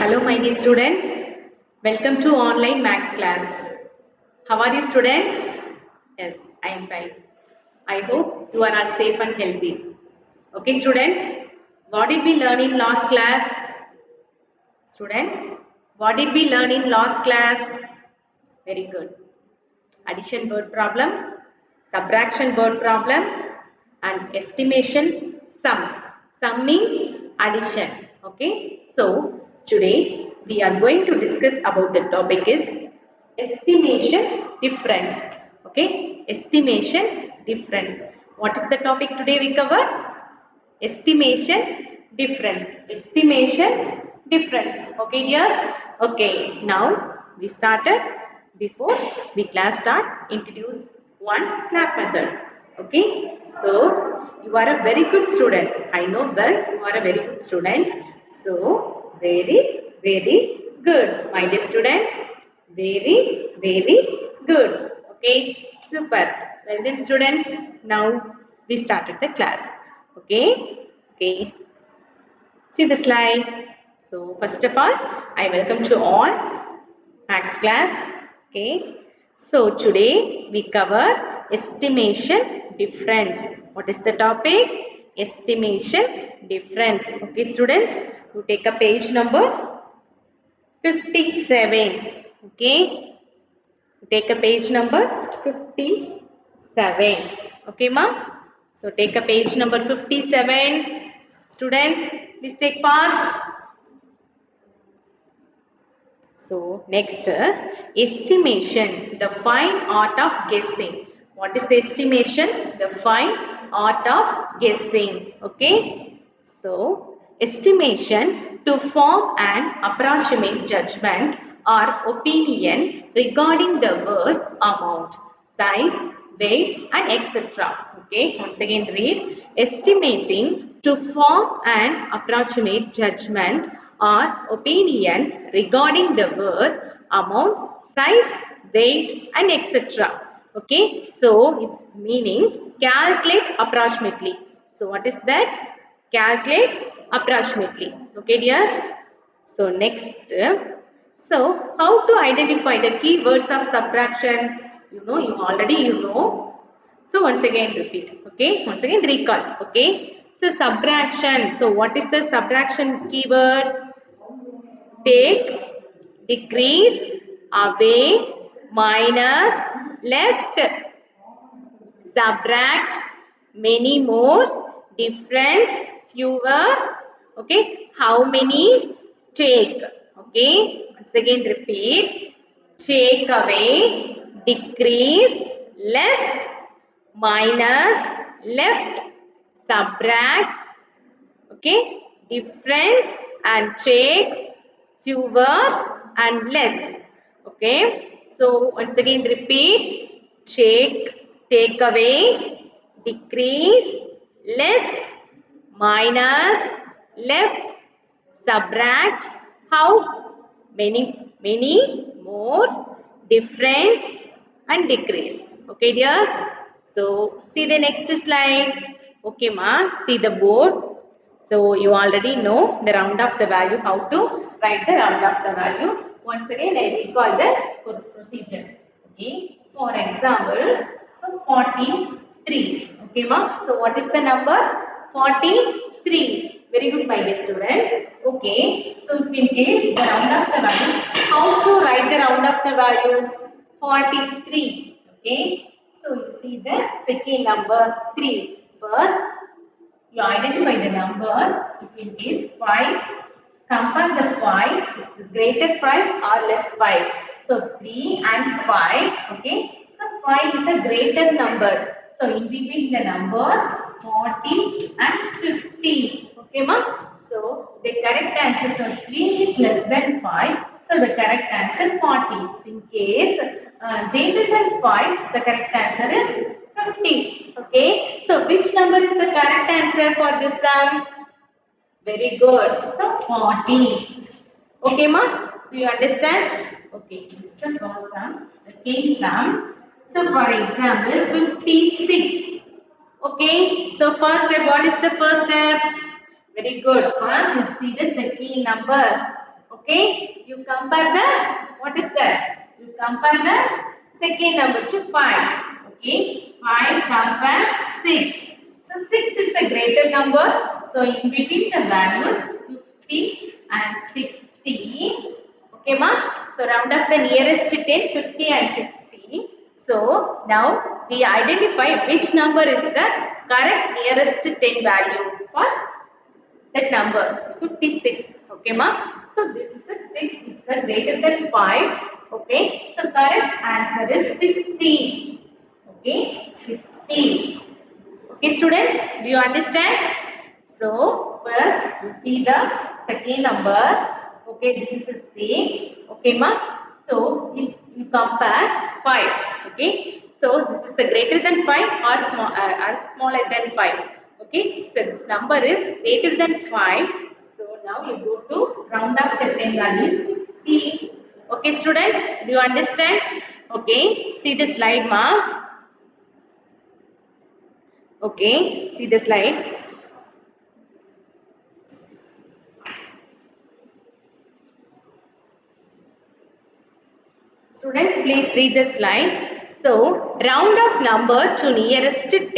Hello, my dear students. Welcome to online maths class. How are you, students? Yes, I am fine. I hope you are all safe and healthy. Okay, students. What did we learn in last class? Students, what did we learn in last class? Very good. Addition word problem, subtraction word problem, and estimation sum. Sum means addition. Okay. So today we are going to discuss about the topic is estimation difference. Okay. Estimation difference. What is the topic today we covered? Estimation difference. Estimation difference. Okay, yes. Okay, now we started. Before we class start, introduce one clap method. Okay, so you are a very good student. I know well you are a very good student. So very good, my dear students. Very good. Okay, super. Well then, students. Now we started the class. Okay. See the slide. So first of all, I welcome to all maths class. Okay. So today we cover estimation difference. What is the topic? Estimation difference. Okay, students, you take a page number 57. Okay. You take a page number 57. Okay, ma? So take a page number 57. Students, please take fast. So next, estimation, the fine art of guessing. What is the estimation? The fine art of guessing. Okay. So estimation to form an approximate judgment or opinion regarding the word amount, size, weight and etc. Okay. Once again read. Estimating to form an approximate judgment or opinion regarding the word, amount, size, weight and etc. Okay, so its meaning calculate approximately. So what is that? Calculate approximately. Okay, dears. So next, so how to identify the keywords of subtraction? You know. So once again repeat. Okay, once again recall. Okay. So subtraction. So what is the subtraction keywords? Take, decrease, away, minus, left, subtract, many more, difference, fewer, okay, how many, take, okay, once again repeat, take away, decrease, less, minus, left, subtract, okay, difference and take, fewer and less. Okay. So once again repeat, take away, decrease, less, minus, left, subtract, how many more, difference and decrease. Okay, dears. So see the next slide. Okay, ma. See the board. So you already know the round of the value, how to write the round of the value. Once again, I recall the procedure. Okay. For example, so 43. Okay, ma. So what is the number? 43. Very good, my dear students. Okay. So if in case the round of the value, how to write the round of the values? 43. Okay. So you see the second number 3. First, you identify the number. If it is 5, compare the 5 is greater 5 or less 5. So 3 and 5. Okay. So 5 is a greater number. So in between the numbers 40 and 50. Okay, ma? So the correct answer, so 3 is less than 5. So the correct answer 40. In case greater than 5, the correct answer is 50. Okay. So which number is the correct answer for this sum? Very good. So 40. Okay, ma? Do you understand? Okay. This is the first sum. Second sum. So for example, 56. Okay. So first step, what is the first step? Very good. First, you see the second number. Okay, you compare the, what is that? You compare the second number to 5. Okay, 5 compare 6. So 6 is a greater number. So in between the values 50 and 60. Okay, ma? So round off the nearest to 10, 50 and 60. So now we identify which number is the correct nearest to 10 value for that number is 56. Okay, ma? So this is a 6 is the greater than 5. Okay, so correct answer is 60. Okay, 60. Okay, students, do you understand? So first you see the second number. Okay, this is a 6. Okay, ma? So if you compare 5. Okay, so this is the greater than 5 or smaller than 5. Okay, so this number is greater than 5. So now you go to round up the 10 values 60. Okay, students, do you understand? Okay, see the slide, ma. Okay, see the slide. Students, please read the slide. So, round off number to nearest 10.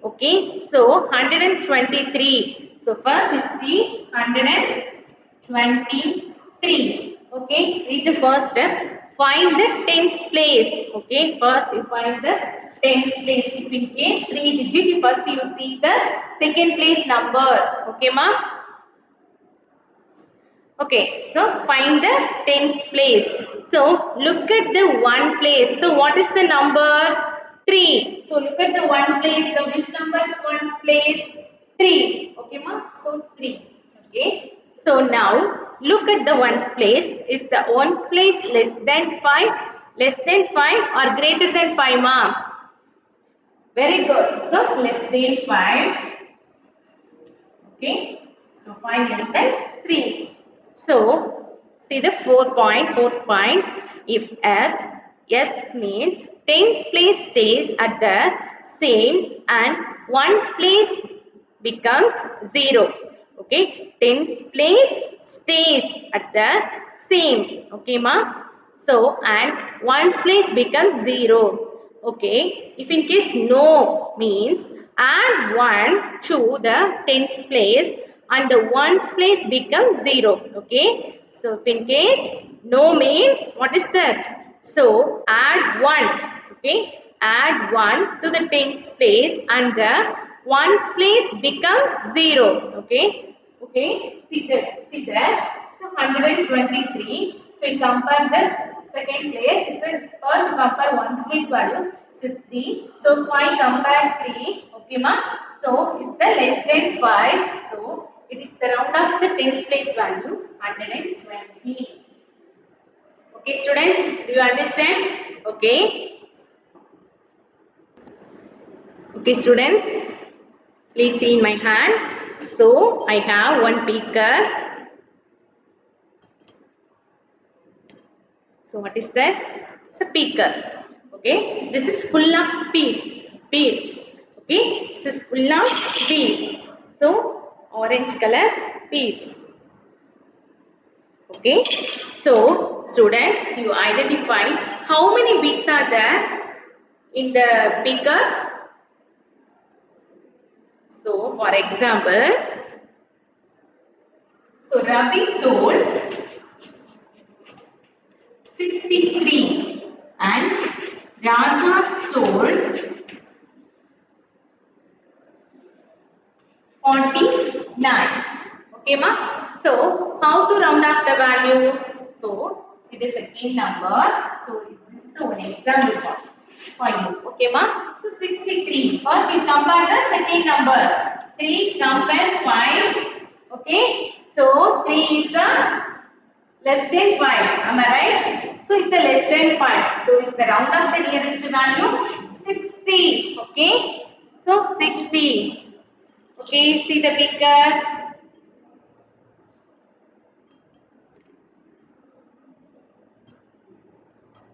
Okay, so 123. So, first is the 123. Okay, read the first step. Find the tens place. Okay, first you find the tens place. If in case 3 digit, first you see the second place number. Okay, ma? Okay, so find the tens place. So look at the one place. So what is the number? 3. So look at the one place. The which number is one's place? 3. Okay, ma? So 3. Okay. So now look at the ones place. Is the ones place less than 5? Less than 5 or greater than 5, ma? Very good. So less than 5. Okay, so 5 less than 3. So, see the fourth point. If S means tens place stays at the same and one place becomes 0. Okay, tens place stays at the same. Okay, ma? So, and one's place becomes 0. Okay, if in case no means add 1 to the tens place and the ones place becomes 0. Okay, so if in case no means what is that? So add 1. Okay, add 1 to the tens place and the ones place becomes 0. Okay, okay, see that. So 123. So you compare the second place. So first you compare ones place value. So 3. So 5 compare 3. Okay, ma? So it's the less than 5. So it is the round of the tens place value 120. Okay, students, do you understand? Okay. Okay, students, please see in my hand. So I have one beaker. So what is that? It's a beaker. Okay, this is full of beads. Beads. Okay, this is full of beads. So orange color beads. Okay, so students, you identify how many beads are there in the beaker. So for example, so Ravi told 63 and Raja told 49. Okay, ma? So, how to round up the value? So, see the second number. So, this is one example for you. Okay, ma? So, 63. First, you compare the second number. 3 compare 5. Okay. So, 3 is the less than 5. Am I right? So, it's the less than 5. So, it's the round of the nearest value 60. Okay. So, 60. Okay, see the beaker.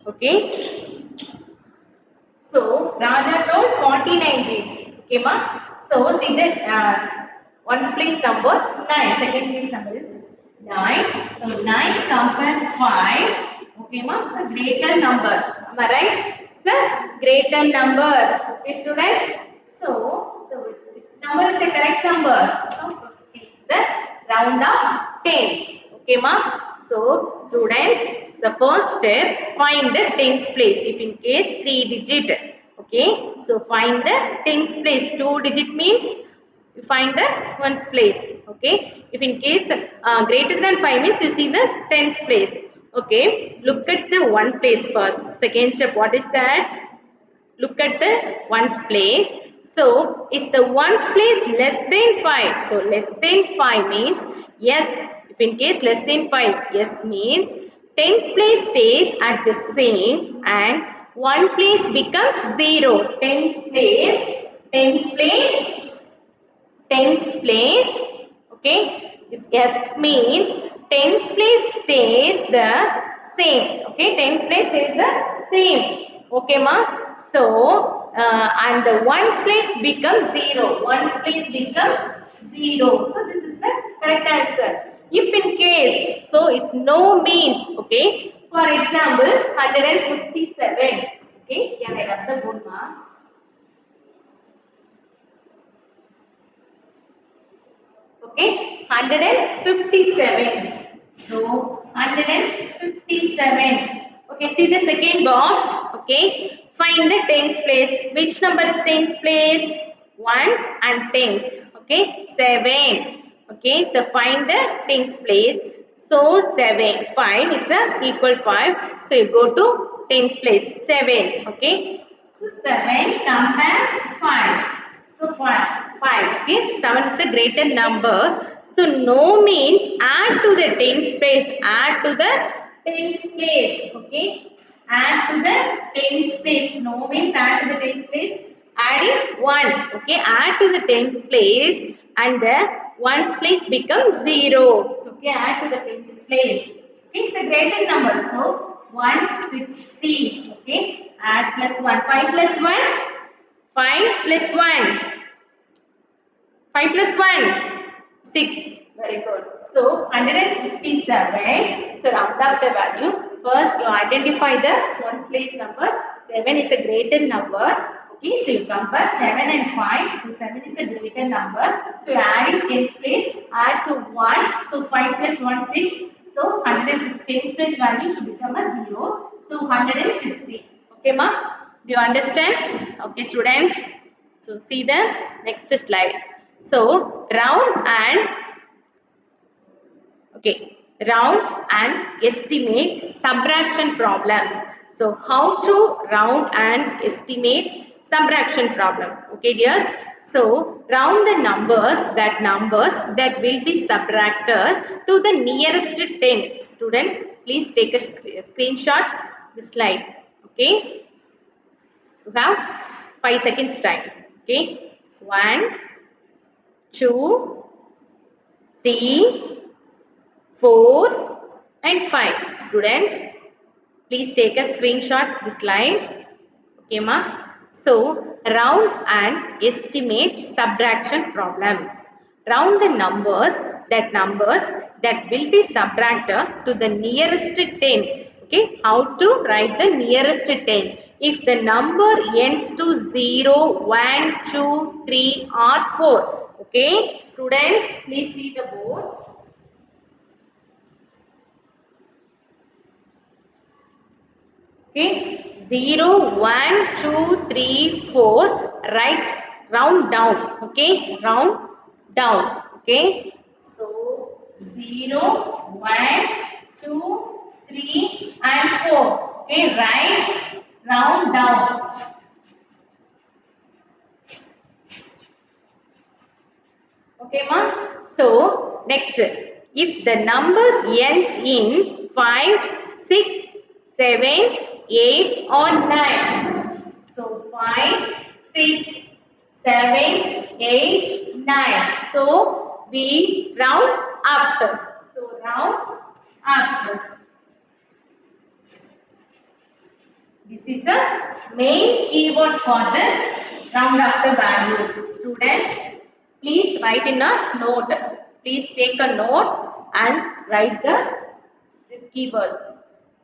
Okay. So, Raja told 49 beads. Okay, ma? So, see the ones place number 9. Second place number is 9. So 9 compare 5. Okay, ma. So greater number. Am I right? So greater number. Okay, students. So number is a correct number. So it's the round of 10. Okay, ma. So students, the first step, find the tens place. If in case 3 digit. Okay. So find the tens place. 2 digit means you find the ones place. Okay, if in case greater than 5 means you see the tens place. Okay, look at the one place first. Second step, what is that? Look at the ones place. So is the ones place less than 5? So less than 5 means yes. If in case less than 5, yes means tens place stays at the same and one place becomes 0. Tens place tens place. Okay, this yes means tens place stays the same. Okay, tens place stays the same. Okay, ma. So and the ones place becomes 0. Ones place becomes 0. So this is the correct answer. If in case, so it's no means. Okay, for example 157. Okay, can I rub the board, ma? Okay, 157. So 157. Okay, see the second box. Okay, find the tens place. Which number is tens place? Ones and tens. Okay, 7. Okay, so find the tens place. So 7. 5 is equal 5. So you go to tens place. 7. Okay, so 7 compare 5. So 5. Okay, 7 is a greater number. So no means add to the tens place. Add to the tens place. Okay, add to the tens place. No means add to the tens place. Adding 1. Okay, add to the tens place and the ones place becomes 0. Okay, add to the tens place. Okay, it's a greater number. So 160. Okay, add plus 1. 5 plus 1. 5 plus 1. 5 plus 1. 6. Very good. So 157. So round off the value. First you identify the ones place number. 7 is a greater number. Okay, so you compare 7 and 5. So 7 is a greater number. So you add in tens place. Add to 1. So 5 plus 1 6. So 106 tens place value should become a 0. So 160. Okay, ma? Do you understand? Okay, students. So see the next slide. So round and okay, round and estimate subtraction problems. So how to round and estimate subtraction problem. Okay, dears. So round the numbers that will be subtracted to the nearest 10. Students, please take a screenshot the slide. Okay, you have 5 seconds time. Okay, 1, 2, 3, 4 and 5. Students, please take a screenshot this slide. Okay, ma. So round and estimate subtraction problems. Round the numbers that will be subtracted to the nearest 10. Okay, how to write the nearest 10? If the number ends to 0, 1, 2, 3 or 4. Okay, students, please see the board. Okay, 0, 1, 2, 3, 4, right, round down, okay, round down, okay. So, 0, 1, 2, 3 and 4, okay, right, round down, okay ma. So, next, if the numbers ends in 5, 6, 7, 8 or 9. So 5, 6, 7, 8, 9. So we round up. So round up. This is the main keyword for the round up the values. Students, please write in a note. Please take a note. and write this keyword.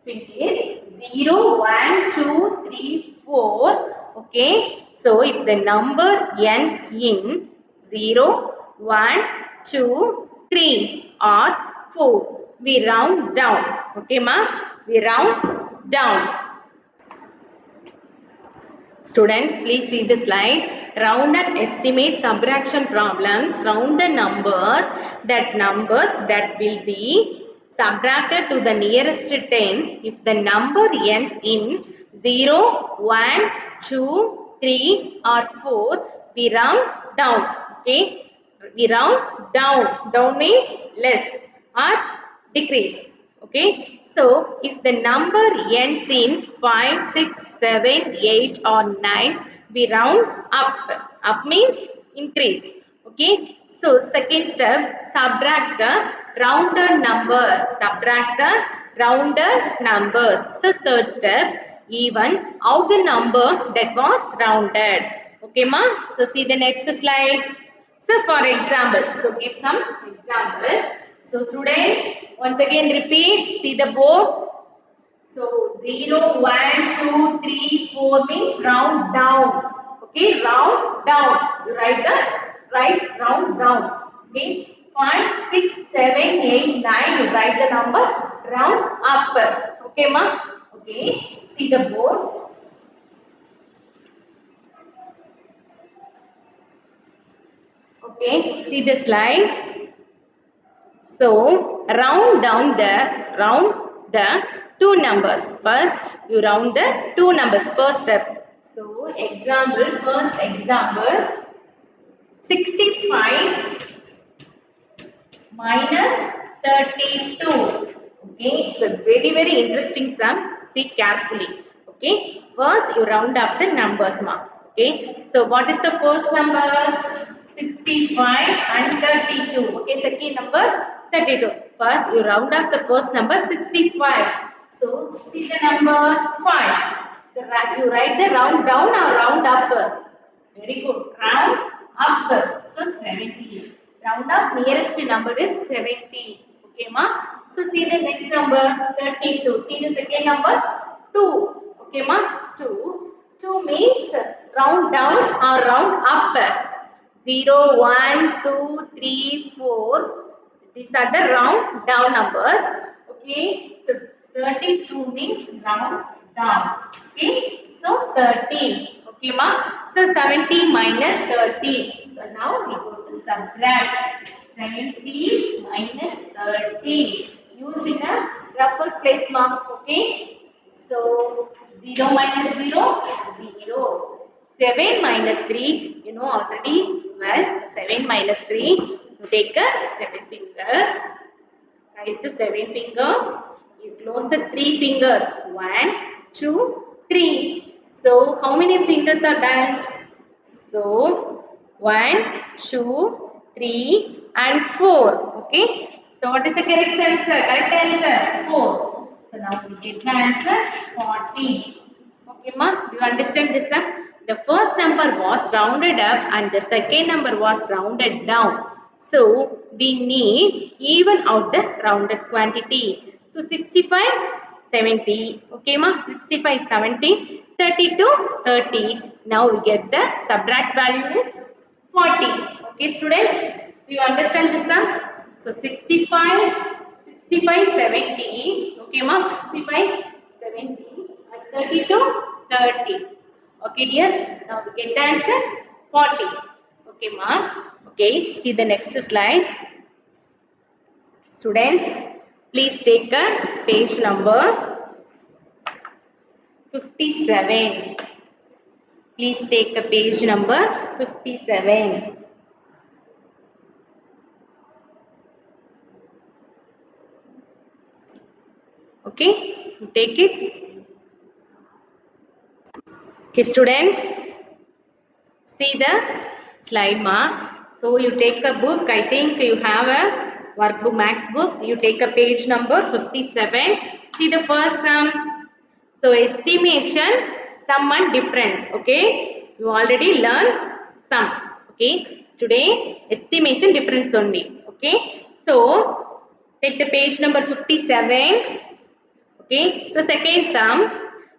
It is 0, 1, 2, 3, 4. Okay. So if the number ends in 0, 1, 2, 3 or 4, we round down. Okay, ma? We round down. Students, please see the slide. Round and estimate subtraction problems. Round the numbers that will be subtracted to the nearest 10 if the number ends in 0, 1, 2, 3 or 4. We round down. Okay. We round down. Down means less or decrease. Okay. So, if the number ends in 5, 6, 7, 8 or 9, we round up. Up means increase. Okay. So, second step, subtract the rounded number. Subtract the rounded numbers. So, third step, even out the number that was rounded. Okay, ma? So, see the next slide. So, for example, so give some example. So, students, once again repeat, see the board. So, 0, 1, 2, 3, 4 means round down. Okay, round down. You write the right round down. Okay, 5, 6, 7, 8, 9. You write the number round up. Okay, ma? Okay, see the board. Okay, see the slide. So, round the two numbers. First, you round the two numbers. First step. So, first example, 65 minus 32. Okay, it's a very interesting sum. See carefully. Okay, first you round up the numbers, ma. Okay, so what is the first number? 65 and 32. Okay, second number 32. First you round up the first number 65. So see the number 5. So you write the round down or round up. Very good. Round up. So 70. Round up nearest number is 70. Okay, ma? So see the next number 32. See the second number 2. Okay, ma? 2. 2 means round down or round up. 0, 1, 2, 3, 4. These are the round down numbers. Okay. So 32 means round down. Okay. So 30. Okay, ma. So 70 minus 30. So now we go to subtract. 70 minus 30. Use in a rougher place, ma. Okay. So 0 minus 0, 0. 7 minus 3, you know already well. 7 minus 3, you take a 7 fingers. Raise the 7 fingers. You close the 3 fingers. 1, 2, 3. So, how many fingers are done? So, 1, 2, 3 and 4. Okay. So, what is the correct answer? Correct answer 4. So, now we get the answer 40. Okay, ma? Do you understand this? The first number was rounded up and the second number was rounded down. So, we need even out the rounded quantity. So, 65, 70. Okay, ma? 65, 70, 32, 30. Now, we get the subtract value is 40. Okay, students? Do you understand this sum? So, 65, 70. Okay, ma? 65, 70 and 32, 30. Okay, dears. Now we get the answer 40. Okay, ma. Okay, see the next slide. Students, please take a page number 57. Please take a page number 57. Okay, you take it. Okay, students, see the slide, ma. So you take a book. I think you have a workbook, max book. You take a page number 57. See the first sum. So estimation, sum and difference. Okay, you already learned sum. Okay, today estimation difference only. Okay, so Take the page number 57. Okay, so second sum,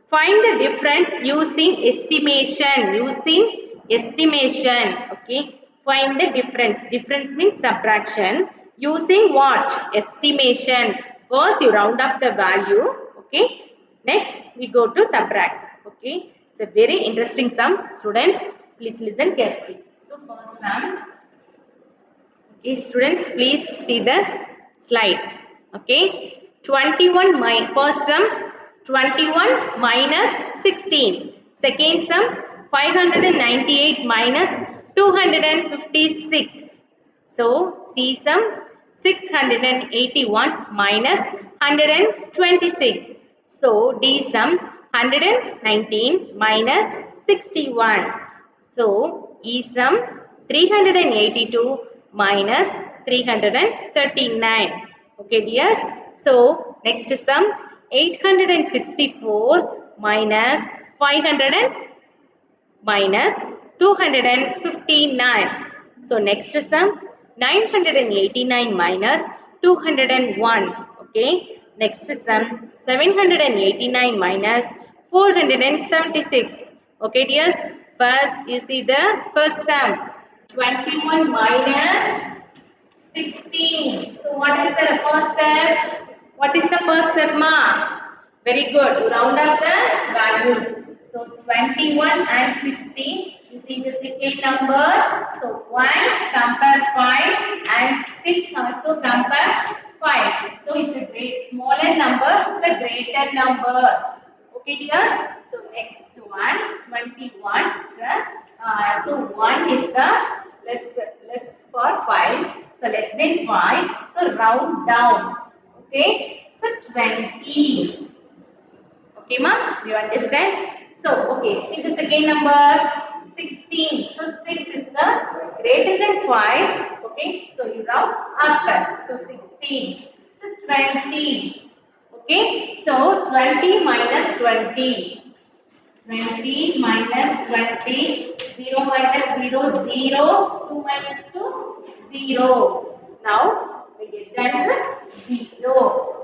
find the difference using estimation. Using estimation. Okay, find the difference. Difference means subtraction. Using what? Estimation. First, you round off the value. Okay, next we go to subtract. Okay, it's a very interesting sum. Students, please listen carefully. So first sum. Okay, students, please see the slide. Okay, 21 first sum 21 minus 16. Second sum 598 minus 256. So, C sum 681 minus 126. So, D sum 119 minus 61. So, E sum 382 minus 339. Okay, dears. So, next sum 864 minus 500 minus 259. So next sum 989 minus 201. Okay. Next sum 789 minus 476. Okay dears. First you see the first sum 21 minus 16. So what is the first step? What is the first step, ma? Very good. You round up the values. So 21 and 16. You see the second number. So 1 compare 5 and 6 also compare 5. So it's a great smaller number. It's a greater number. Okay, dears. So next one, 21. So 1 is the less for 5. So less than 5. So round down. Okay. So 20. Okay, ma? Do you understand? So, okay. See the second number. 16. So 6 is the greater than 5. Okay. So you round after. So 16. So 20. Okay. So 20 minus 20. 20 minus 20, 0 minus 0, 0, 2 minus 2, 0. Now, we get the answer 0.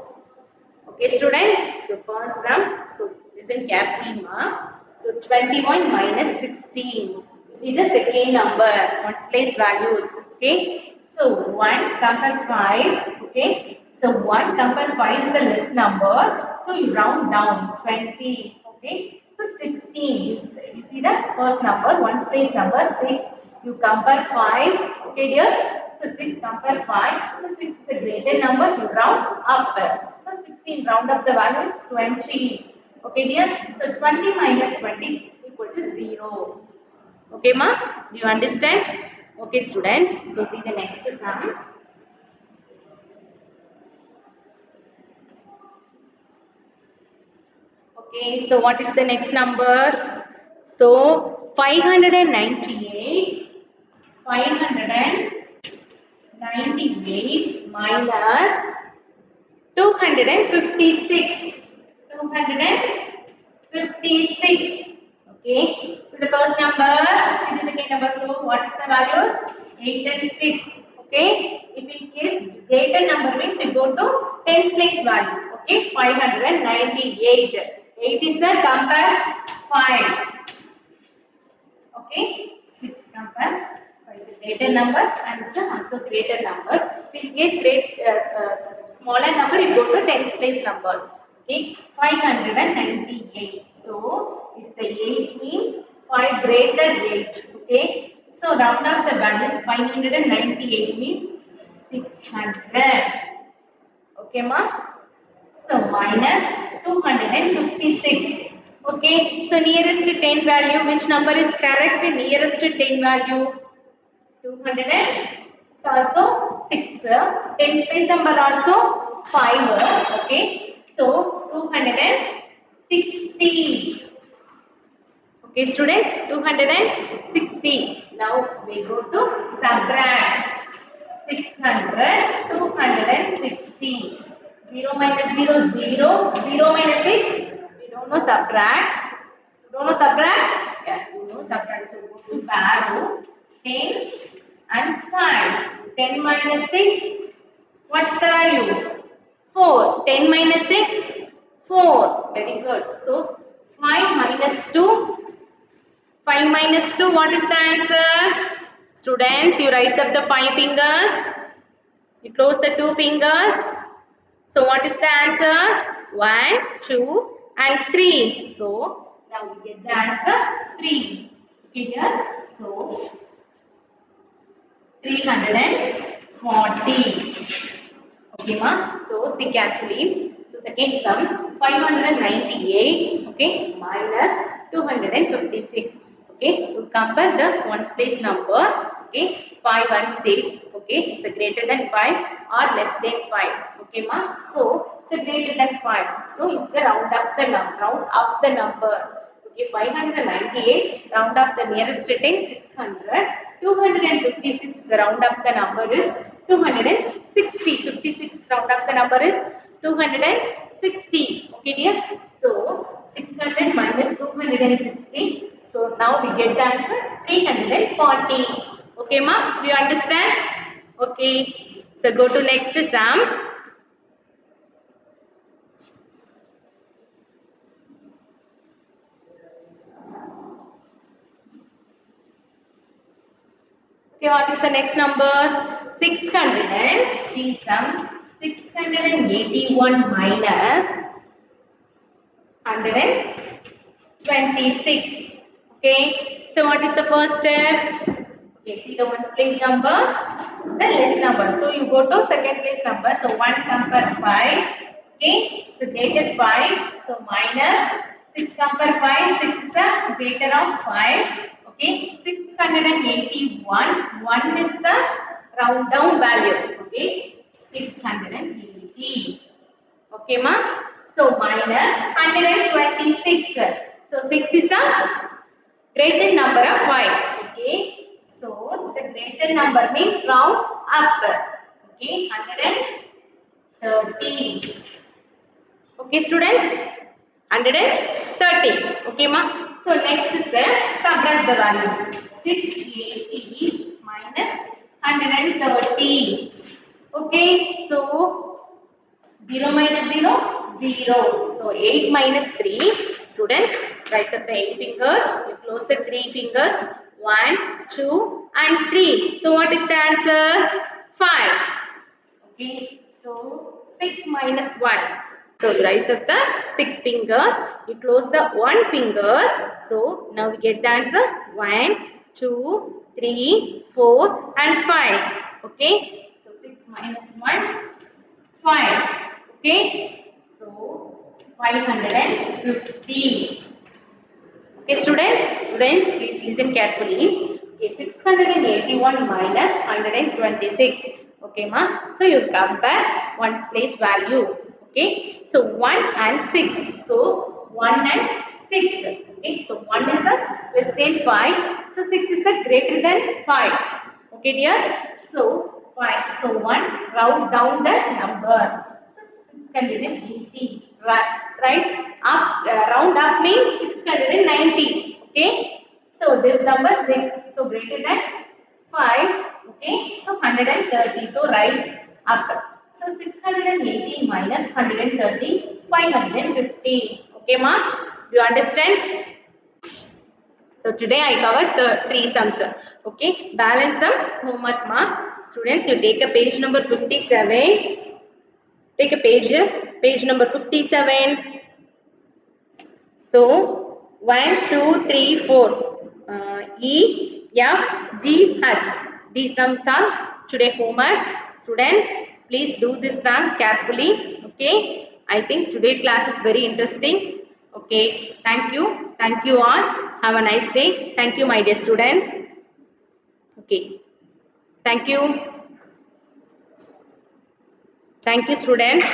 Okay, student. So, first sum. So, listen carefully, ma. So, 21 minus 16. You see the second number, one's place values. Okay. So, 1 compare 5. Okay. So, 1 compare 5 is the less number. So, you round down 20. Okay. So, 16. You see the first number, one's place number 6. You compare 5. Okay, dears. So 6 compare 5. So 6 is a greater number. You round up. So 16 round up the value is 20. Okay, dears. So 20 minus 20 equal to 0. Okay, ma? Do you understand? Okay, students. So see the next sum. Okay, so what is the next number? So 598. 598 minus 256. 256. Okay. So the first number, see the second number. So what is the values? 8 and 6. Okay. If in case greater number means you go to tens place value. Okay. 598. 8 is the compare 5. Okay. 6 compare 5 is a greater number and it's also greater number. In case smaller number, you go to tens place number. Okay, 598. So, is the 8 means 5 greater 8. Okay, so round up the values 598 means 600. Okay, ma? So minus 256. Okay, so nearest to 10 value, which number is correct? Nearest to 10 value, 200 and it's also 6. Tens place number also 5. Okay, so 260. Okay, students, 260. Now we go to subtract. 600, 260. 0 minus 0, 0. 0 minus 6. We don't know subtract. You don't know subtract? Yes, you know subtract. So go to barrow. 10 and 5. 10 minus 6. What's the value? 4. 10 minus 6? 4. Very good. So 5 minus 2? 5 minus 2, what is the answer? Students, you raise up the 5 fingers. You close the 2 fingers. So what is the answer? 1, 2 and 3. So now we get the answer 3. Okay, yes. So 340. Okay, ma. So see carefully. So second sum 598. Okay, minus 256. Okay, you compare the ones place number. Okay, 5 and 6. Okay, it's a greater than 5 or less than 5. Okay, ma. So it's a greater than 5. So it's the round up the number. Round up the number. Okay, 598. Round up the nearest return 600. 256. The round up the number is 260. 56. Round up the number is 260. Okay, dear. So 600 minus 260. So now we get the answer 340. Okay, ma? Do you understand? Okay. So go to next sum. Okay, what is the next number? 600 and see sum 681 minus 126. Okay, so what is the first step? Okay, see the ones place number, the less number. So you go to second place number. So 1 compare 5. Okay, so greater 5. So minus 6 compare 5. 6 is a greater of 5. Okay, 681. 1 is the round down value. Okay, 680. Okay, ma? So minus 126. So 6 is a greater number of 5. Okay. So it's a greater number means round up. Okay, 130. Okay, students? 130. Okay, ma? So next step, subtract the values. 680 minus 130. Okay, so 0 minus 0, 0. So 8 minus 3. Students, rise up the 8 fingers. You close the 3 fingers. 1, 2 and 3. So what is the answer? 5. Okay. So 6 minus 1. So you rise up the 6 fingers. You close the 1 finger. So now we get the answer. 1, 2, 3, 4 and 5. Okay. So 6 minus 1. 5. Okay. So 550. Okay, students, please listen carefully. Okay, 681 minus 126. Okay, ma. So you compare one's place value. Okay, so 1 and 6. So 1 and 6. Okay, so 1 is a less than 5. So 6 is a greater than 5. Okay, dears. So 5. So 1 round down the number. So 680. Right? Up round up means 690. Okay. So this number 6. So greater than 5. Okay. So 130. So right up. So 680 minus 130. 550. Okay, ma? Do you understand? So today I covered the 3 sums. Okay. Balance sum homework, ma. Students, you take a page number 57. Take a page number 57. So 1, 2, 3, 4. E, F, G, H. These sums are today homework. Students, please do this sum carefully. Okay. I think today class is very interesting. Okay. Thank you. Thank you all. Have a nice day. Thank you, my dear students. Okay. Thank you. Thank you, students.